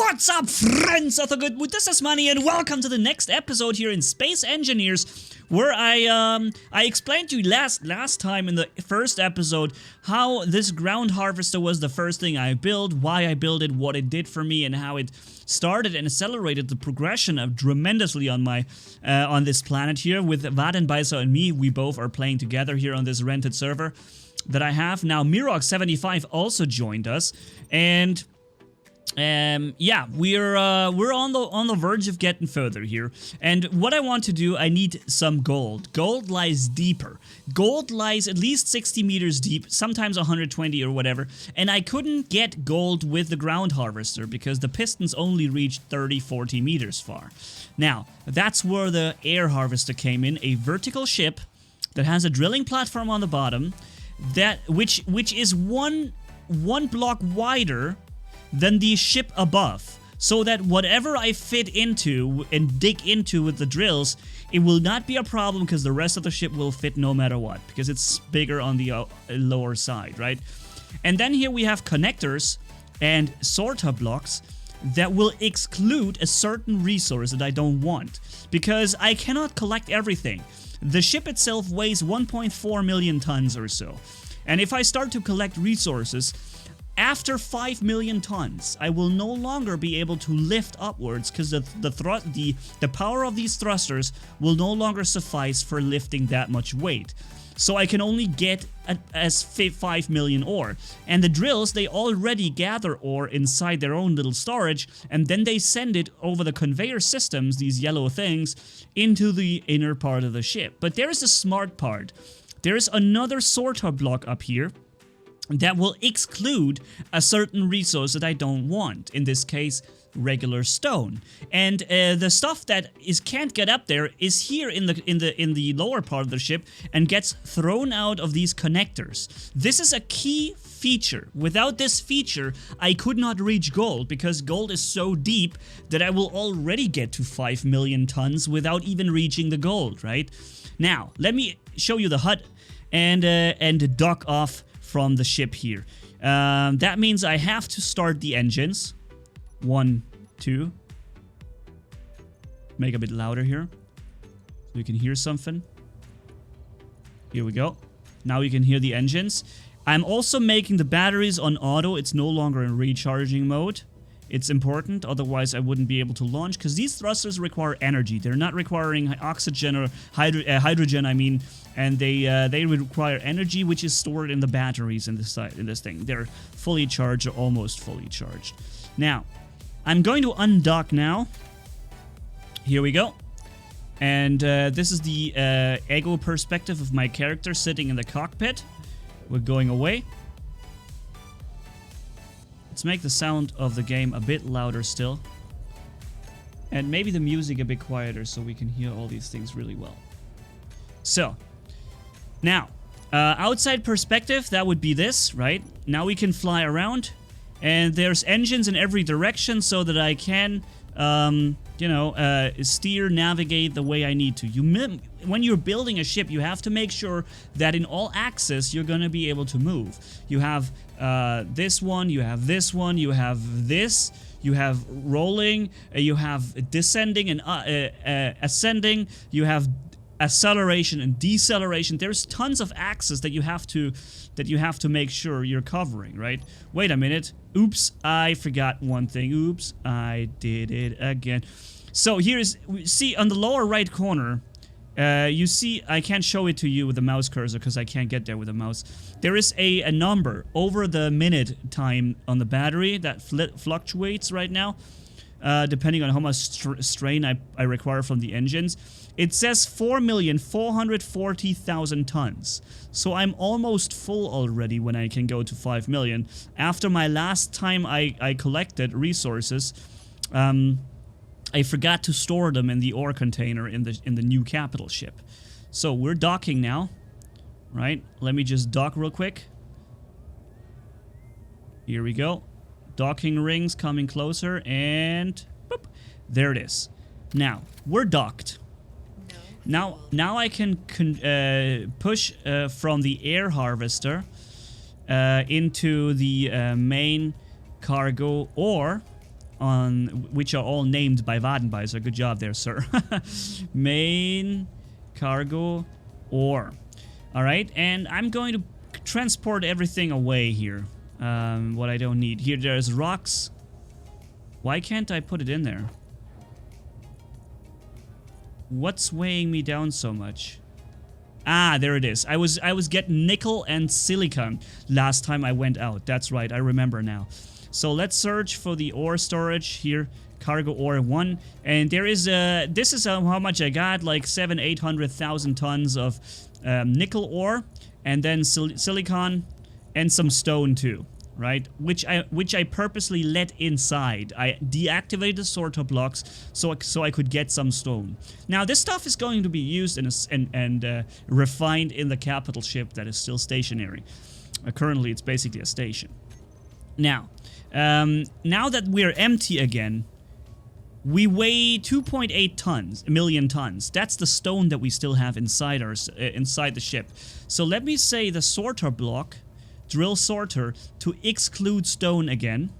What's up, friends of the good mood? This is Money, and welcome to the next episode here in Space Engineers, where I explained to you last time in the first episode how this ground harvester was the first thing I built, why I built it, what it did for me, and how it started and accelerated the progression of tremendously on my on this planet here with Miza and me. We both are playing together here on this rented server that I have now. Mirok75 also joined us, and yeah, we're on the verge of getting further here. And what I want to do, I need some gold. Gold lies deeper. Gold lies at least 60 meters deep, sometimes 120 or whatever. And I couldn't get gold with the ground harvester because the pistons only reached 30-40 meters far. Now, that's where the air harvester came in, a vertical ship that has a drilling platform on the bottom, which is one block wider than the ship above, so that whatever I fit into and dig into with the drills, it will not be a problem because the rest of the ship will fit no matter what, because it's bigger on the lower side, right? And then here we have connectors and sorter blocks that will exclude a certain resource that I don't want, because I cannot collect everything. The ship itself weighs 1.4 million tons or so, and if I start to collect resources, after 5 million tons, I will no longer be able to lift upwards because the power of these thrusters will no longer suffice for lifting that much weight. So I can only get as 5 million ore. And the drills, they already gather ore inside their own little storage, and then they send it over the conveyor systems, these yellow things, into the inner part of the ship. But there's the smart part. There's another sorter block up here that will exclude a certain resource that I don't want. In this case, regular stone. And the stuff that can't get up there is here in the lower part of the ship and gets thrown out of these connectors. This is a key feature. Without this feature, I could not reach gold, because gold is so deep that I will already get to 5 million tons without even reaching the gold, right? Now, let me show you the hut and dock off from the ship here. That means I have to start the engines. 1, 2. Make a bit louder here, so you can hear something. Here we go. Now you can hear the engines. I'm also making the batteries on auto. It's no longer in recharging mode. It's important, otherwise I wouldn't be able to launch, because these thrusters require energy. They're not requiring oxygen or hydrogen, I mean, and they require energy, which is stored in the batteries in this thing. They're fully charged or almost fully charged. Now, I'm going to undock now. Here we go. And this is the ego perspective of my character sitting in the cockpit. We're going away. Let's make the sound of the game a bit louder still. And maybe the music a bit quieter so we can hear all these things really well. So, now, outside perspective, that would be this, right? Now we can fly around, and there's engines in every direction so that I can, steer, navigate the way I need to. When you're building a ship, you have to make sure that in all axes you're going to be able to move. You have this one, you have this one, you have this, you have rolling, you have descending and ascending, you have acceleration and deceleration. There's tons of axes that you have to make sure you're covering, right? Wait a minute. Oops, I forgot one thing. Oops, I did it again. So see on the lower right corner, you see, I can't show it to you with the mouse cursor because I can't get there with the mouse. There is a number over the minute time on the battery that fluctuates right now, depending on how much strain I require from the engines. It says 4,440,000 tons. So I'm almost full already when I can go to 5 million. After my last time I collected resources, I forgot to store them in the ore container in the new capital ship. So we're docking now, right? Let me just dock real quick. Here we go. Docking rings coming closer, and boop, there it is. Now we're docked. Now I can push from the air harvester into the main cargo, or which are all named by Wadenbeißer. Good job there, sir. Main cargo ore. All right, and I'm going to transport everything away here. What I don't need. Here, there's rocks. Why can't I put it in there? What's weighing me down so much? Ah, there it is. I was getting nickel and silicon last time I went out. That's right, I remember now. So let's search for the ore storage here. Cargo ore 1. And there is this is how much I got, like 700,000-800,000 tons of nickel ore, and then silicon and some stone too, right? Which I purposely let inside. I deactivated the sorter blocks so I could get some stone. Now this stuff is going to be used and refined in the capital ship that is still stationary. Currently, it's basically a station. Now, now that we're empty again, we weigh 2.8 million tons. That's the stone that we still have inside inside the ship. So let me say the sorter block, drill sorter, to exclude stone again.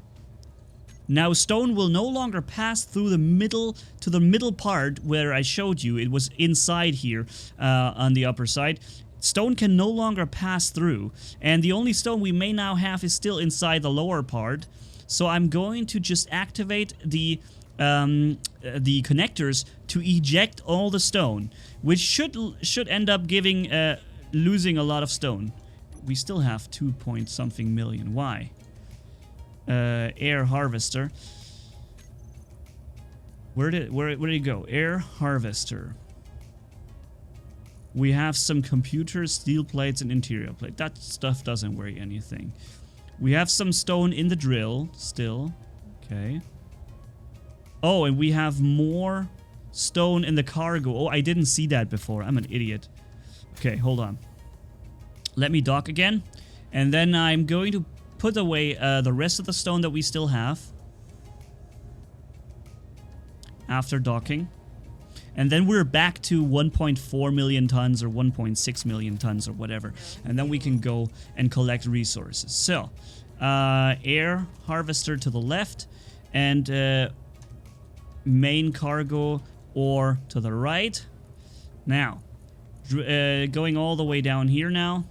Now stone will no longer pass through the middle to the middle part where I showed you. It was inside here on the upper side. Stone can no longer pass through, and the only stone we may now have is still inside the lower part. So I'm going to just activate the connectors to eject all the stone, which should end up giving losing a lot of stone. We still have 2-point-something million. Why? Air harvester. Where did it go? Air harvester. We have some computers, steel plates, and interior plate. That stuff doesn't weigh anything. We have some stone in the drill still. Okay. Oh, and we have more stone in the cargo. Oh, I didn't see that before. I'm an idiot. Okay, hold on. Let me dock again. And then I'm going to put away the rest of the stone that we still have. After docking. And then we're back to 1.4 million tons or 1.6 million tons or whatever. And then we can go and collect resources. So, air harvester to the left. And main cargo ore to the right. Now, going all the way down here now.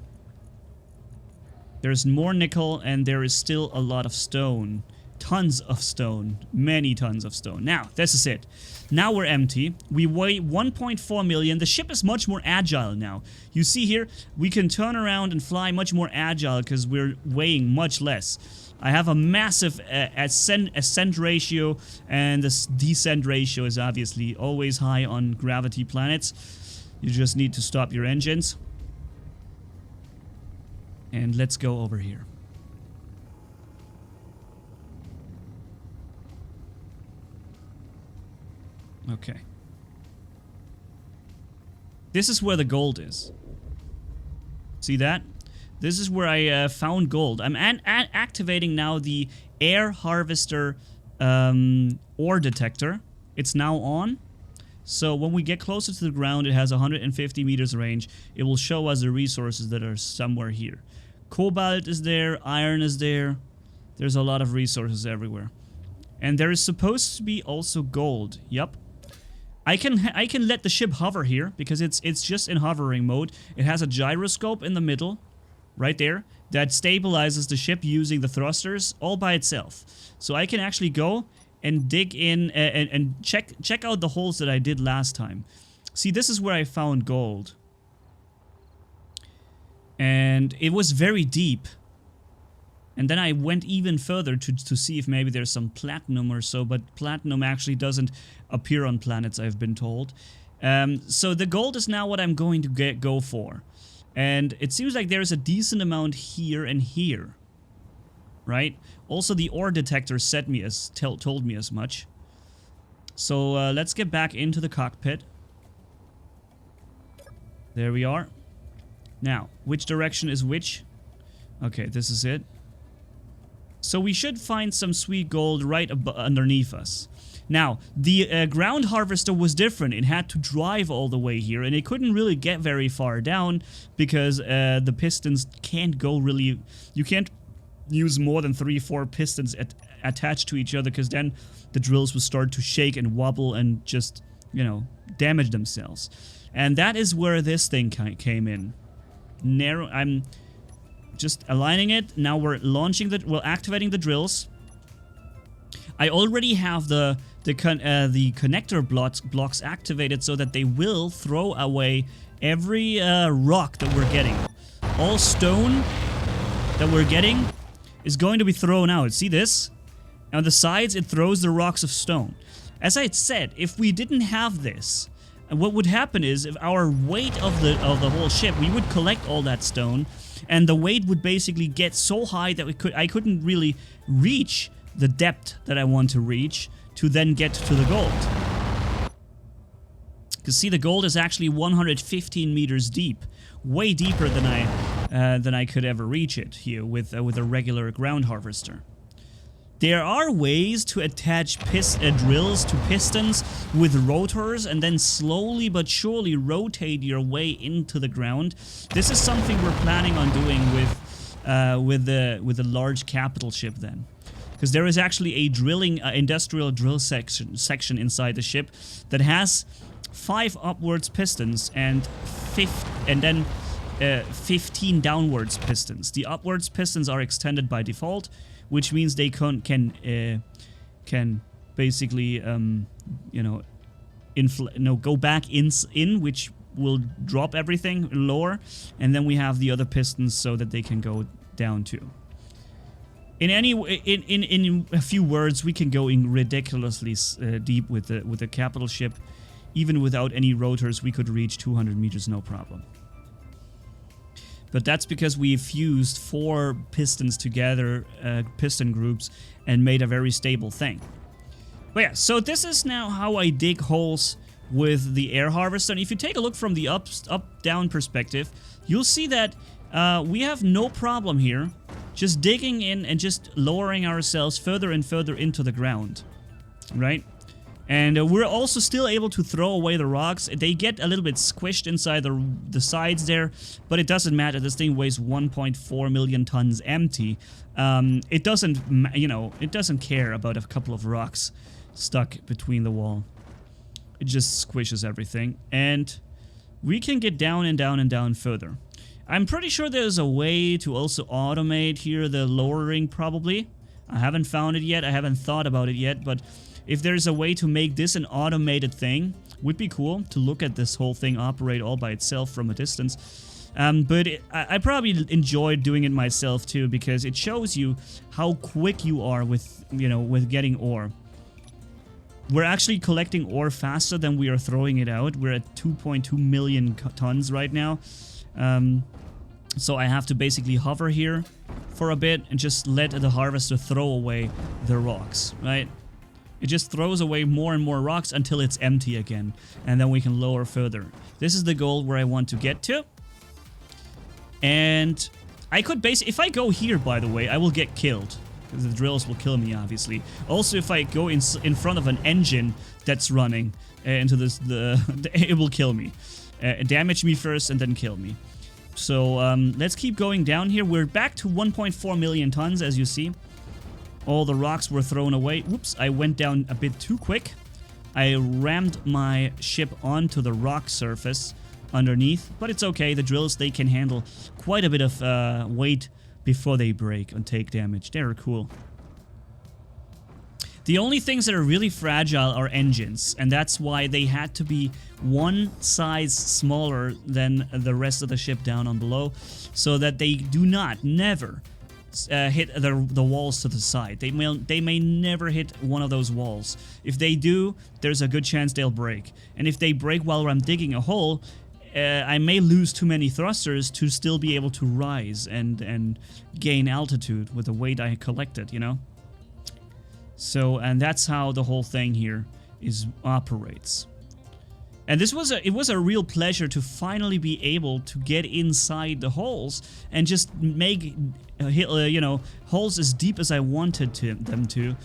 There's more nickel and there is still a lot of stone. Tons of stone. Many tons of stone. Now, this is it. Now we're empty. We weigh 1.4 million. The ship is much more agile now. You see here, we can turn around and fly much more agile because we're weighing much less. I have a massive ascent ratio, and the descent ratio is obviously always high on gravity planets. You just need to stop your engines. And let's go over here. Okay. This is where the gold is. See that? This is where I found gold. I'm activating now the air harvester ore detector. It's now on. So when we get closer to the ground, it has 150 meters range. It will show us the resources that are somewhere here. Cobalt is there, iron is there. There's a lot of resources everywhere. And there is supposed to be also gold. Yup. I can let the ship hover here because it's just in hovering mode. It has a gyroscope in the middle, right there, that stabilizes the ship using the thrusters all by itself. So I can actually go and dig in and check out the holes that I did last time. See, this is where I found gold. And it was very deep. And then I went even further to see if maybe there's some platinum or so, but platinum actually doesn't appear on planets, I've been told. So the gold is now what I'm going to go for. And it seems like there's a decent amount here and here. Right? Also, the ore detector told me as much. So let's get back into the cockpit. There we are. Now, which direction is which? Okay, this is it. So we should find some sweet gold right underneath us. Now, the ground harvester was different. It had to drive all the way here, and it couldn't really get very far down because the pistons can't go really... You can't use more than 3-4 pistons attach to each other, because then the drills will start to shake and wobble and just, you know, damage themselves. And that is where this thing came in. I'm just aligning it. Now we're we're activating the drills. I already have the connector blocks activated so that they will throw away every rock that we're getting. All stone that we're getting is going to be thrown out. See this? On the sides, it throws the rocks of stone. As I had said, if we didn't have this, what would happen is, if our weight of the whole ship, we would collect all that stone, and the weight would basically get so high that I couldn't really reach the depth that I want to reach to then get to the gold. Because see, the gold is actually 115 meters deep, way deeper than I could ever reach it here with a regular ground harvester. There are ways to attach drills to pistons with rotors and then slowly but surely rotate your way into the ground. This is something we're planning on doing with the large capital ship then. Because there is actually a industrial drill section inside the ship that has 5 upwards pistons and 15 downwards pistons. The upwards pistons are extended by default, which means they can basically you know, go back in, which will drop everything lower, and then we have the other pistons so that they can go down too. In a few words, we can go in ridiculously deep with the capital ship. Even without any rotors, we could reach 200 meters, no problem. But that's because we fused 4 pistons together, piston groups, and made a very stable thing. But yeah, so this is now how I dig holes with the air harvester. And if you take a look from the up-down perspective, you'll see that we have no problem here just digging in and just lowering ourselves further and further into the ground, right? And we're also still able to throw away the rocks. They get a little bit squished inside the sides there, but it doesn't matter. This thing weighs 1.4 million tons empty. It doesn't, you know, it doesn't care about a couple of rocks stuck between the wall. It just squishes everything. And we can get down and down and down further. I'm pretty sure there's a way to also automate here the lowering, probably. I haven't found it yet. I haven't thought about it yet, but if there's a way to make this an automated thing, would be cool to look at this whole thing operate all by itself from a distance. But I probably enjoyed doing it myself too, because it shows you how quick you are with, you know, with getting ore. We're actually collecting ore faster than we are throwing it out. We're at 2.2 million tons right now. So I have to basically hover here for a bit and just let the harvester throw away the rocks, right? It just throws away more and more rocks until it's empty again, and then we can lower further. This is the goal where I want to get to. And I could basically, if I go here, by the way, I will get killed. The drills will kill me, obviously. Also, if I go in front of an engine that's running into this, it will kill me. Damage me first and then kill me. So let's keep going down here. We're back to 1.4 million tons, as you see. All the rocks were thrown away. Whoops, I went down a bit too quick. I rammed my ship onto the rock surface underneath, but it's okay. The drills, they can handle quite a bit of weight before they break and take damage. They're cool. The only things that are really fragile are engines, and that's why they had to be one size smaller than the rest of the ship down on below, so that they do not, never hit the walls to the side. They may never hit one of those walls. If they do, there's a good chance they'll break. And if they break while I'm digging a hole, I may lose too many thrusters to still be able to rise and gain altitude with the weight I collected, you know? So, and that's how the whole thing here operates. And this was it was a real pleasure to finally be able to get inside the holes and just make you know, holes as deep as I wanted them to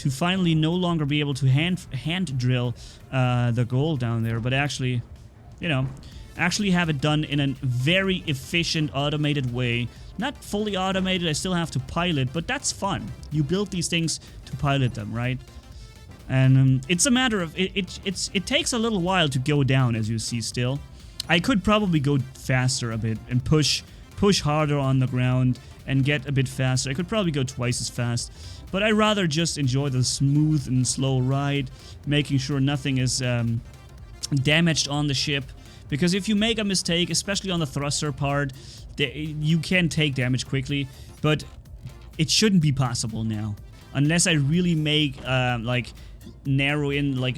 finally no longer be able to hand drill the gold down there, but actually, you know, actually have it done in a very efficient, automated way. Not fully automated, I still have to pilot, but that's fun. You build these things to pilot them, right? And it's a matter of, it takes a little while to go down, as you see still. I could probably go faster a bit and push harder on the ground and get a bit faster. I could probably go twice as fast, but I rather just enjoy the smooth and slow ride, making sure nothing is damaged on the ship. Because if you make a mistake, especially on the thruster part, you can take damage quickly, but it shouldn't be possible now. Unless I really make, like, narrow in, like,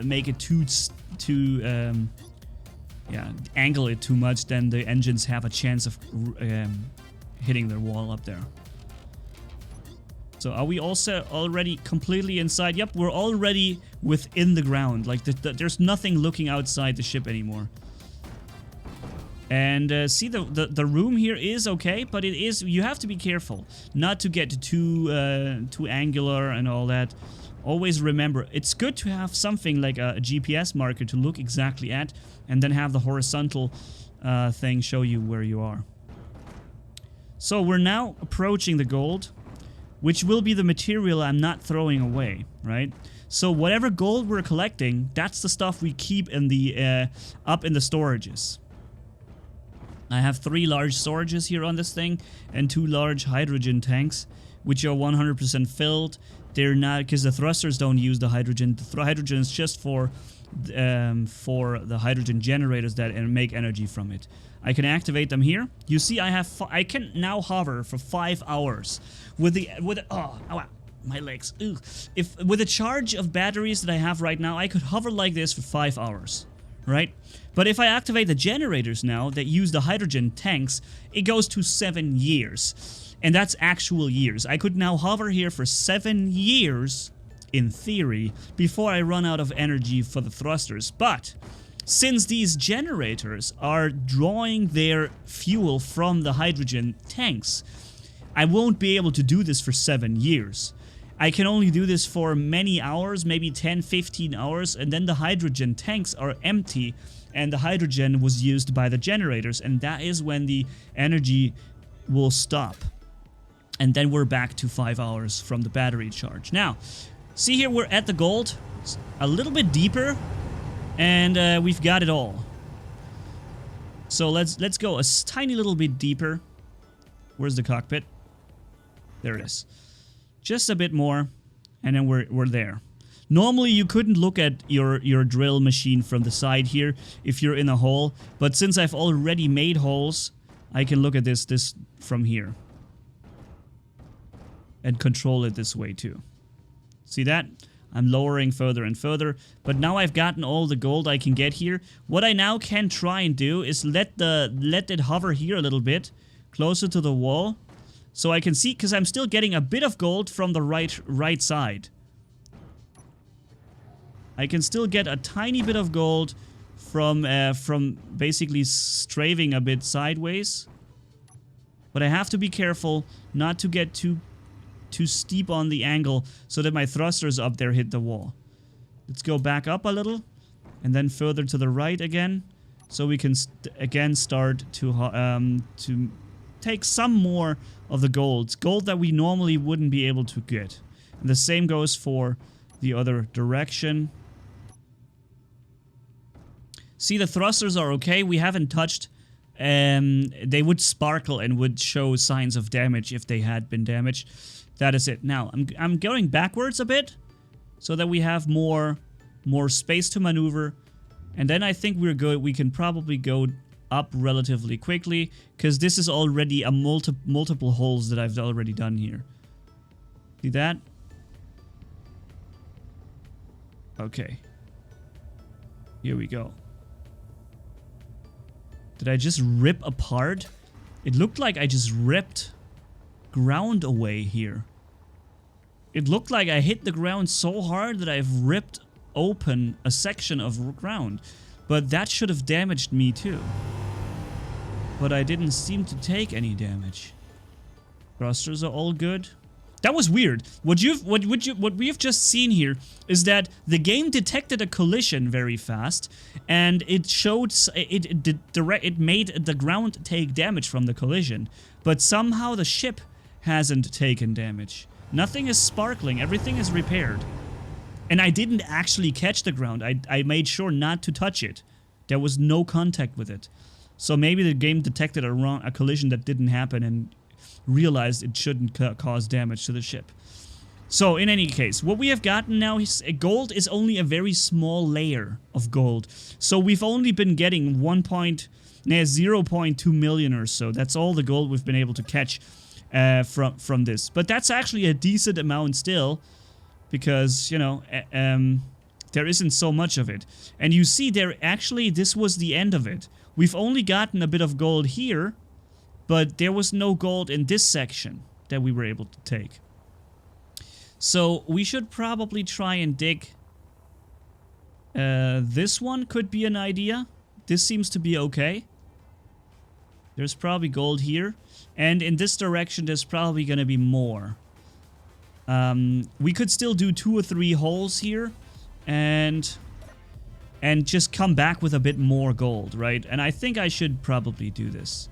make it yeah, angle it too much, then the engines have a chance of hitting their wall up there. So are we also already completely inside? Yep, we're already within the ground. Like, there's nothing looking outside the ship anymore. And see, the room here is okay, but it is, you have to be careful not to get too angular and all that. Always remember, it's good to have something like a GPS marker to look exactly at, and then have the horizontal thing show you where you are. So we're now approaching the gold, which will be the material I'm not throwing away, right? So whatever gold we're collecting, that's the stuff we keep in the up in the storages. I have 3 large storages here on this thing, and 2 large hydrogen tanks, which are 100% filled. They're not, because the thrusters don't use the hydrogen. The hydrogen is just for the hydrogen generators that make energy from it. I can activate them here. You see, I can now hover for 5 hours with my legs. Ugh. With a charge of batteries that I have right now, I could hover like this for 5 hours, right? But if I activate the generators now that use the hydrogen tanks, it goes to 7 years. And that's actual years. I could now hover here for 7 years, in theory, before I run out of energy for the thrusters. But since these generators are drawing their fuel from the hydrogen tanks, I won't be able to do this for 7 years. I can only do this for many hours, maybe 10, 15 hours, and then the hydrogen tanks are empty, and the hydrogen was used by the generators, and that is when the energy will stop. And then we're back to 5 hours from the battery charge. Now, see here, we're at the gold, a little bit deeper, and we've got it all. So let's go a tiny little bit deeper. Where's the cockpit? There it is. Just a bit more, and then we're there. Normally, you couldn't look at your drill machine from the side here if you're in a hole, but since I've already made holes, I can look at this from here. And control it this way too. See that? I'm lowering further and further, but now I've gotten all the gold I can get here. What I now can try and do is let it hover here a little bit, closer to the wall, so I can see, because I'm still getting a bit of gold from the right side. I can still get a tiny bit of gold from basically strafing a bit sideways, but I have to be careful not to get too steep on the angle so that my thrusters up there hit the wall. Let's go back up a little and then further to the right again, so we can again start to take some more of the gold that we normally wouldn't be able to get. And the same goes for the other direction. See, the thrusters are okay. We haven't touched. They would sparkle and would show signs of damage if they had been damaged. That is it. Now, I'm going backwards a bit so that we have more space to maneuver. And then I think we're good. We can probably go up relatively quickly, because this is already a multiple holes that I've already done here. See that? Okay. Here we go. Did I just rip apart? It looked like I just ripped ground away here. It looked like I hit the ground so hard that I've ripped open a section of ground. But that should have damaged me too. But I didn't seem to take any damage. Thrusters are all good. That was weird. What we've just seen here is that the game detected a collision very fast, and it showed it made the ground take damage from the collision, but somehow the ship hasn't taken damage. Nothing is sparkling. Everything is repaired, and I didn't actually catch the ground. I made sure not to touch it. There was no contact with it, so maybe the game detected a collision that didn't happen and realized it shouldn't cause damage to the ship. So in any case, what we have gotten now is gold is only a very small layer of gold. So we've only been getting 0.2 million or so. That's all the gold we've been able to catch from this. But that's actually a decent amount still, because, you know, there isn't so much of it. And you see there, actually, this was the end of it. We've only gotten a bit of gold here, but there was no gold in this section that we were able to take. So we should probably try and dig. This one could be an idea. This seems to be okay. There's probably gold here. And in this direction, there's probably going to be more. We could still do 2 or 3 holes here. And just come back with a bit more gold, right? And I think I should probably do this.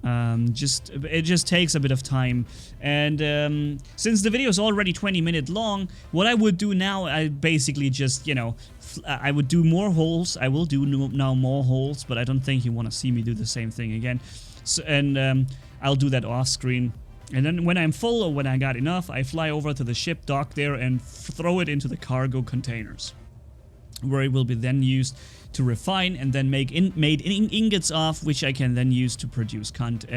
It just takes a bit of time, and since the video is already 20 minutes long, what I would do now, I basically just, you know, I would do more holes. I will do now more holes, but I don't think you want to see me do the same thing again. So, and I'll do that off screen, and then when I'm full or when I got enough, I fly over to the ship, dock there, and throw it into the cargo containers, where it will be then used to refine and then make ingots of, which I can then use to produce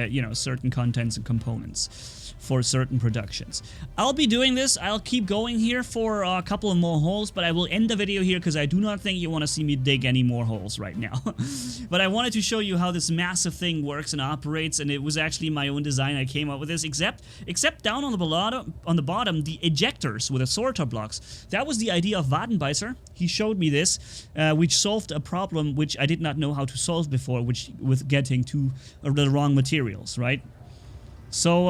you know, certain contents and components for certain productions. I'll be doing this. I'll keep going here for a couple of more holes, but I will end the video here because I do not think you want to see me dig any more holes right now. But I wanted to show you how this massive thing works and operates, and it was actually my own design. I came up with this, except down on the bottom, the ejectors with the sorter blocks. That was the idea of Wadenbeißer. He showed me this, which solved a problem which I did not know how to solve before, with getting to the wrong materials, right? So,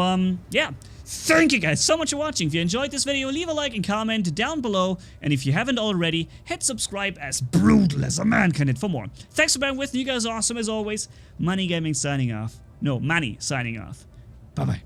yeah. Thank you guys so much for watching. If you enjoyed this video, leave a like and comment down below. And if you haven't already, hit subscribe, as brutal as a man can hit, for more. Thanks for being with me. You guys are awesome as always. Money Gaming signing off. No, Money signing off. Bye-bye.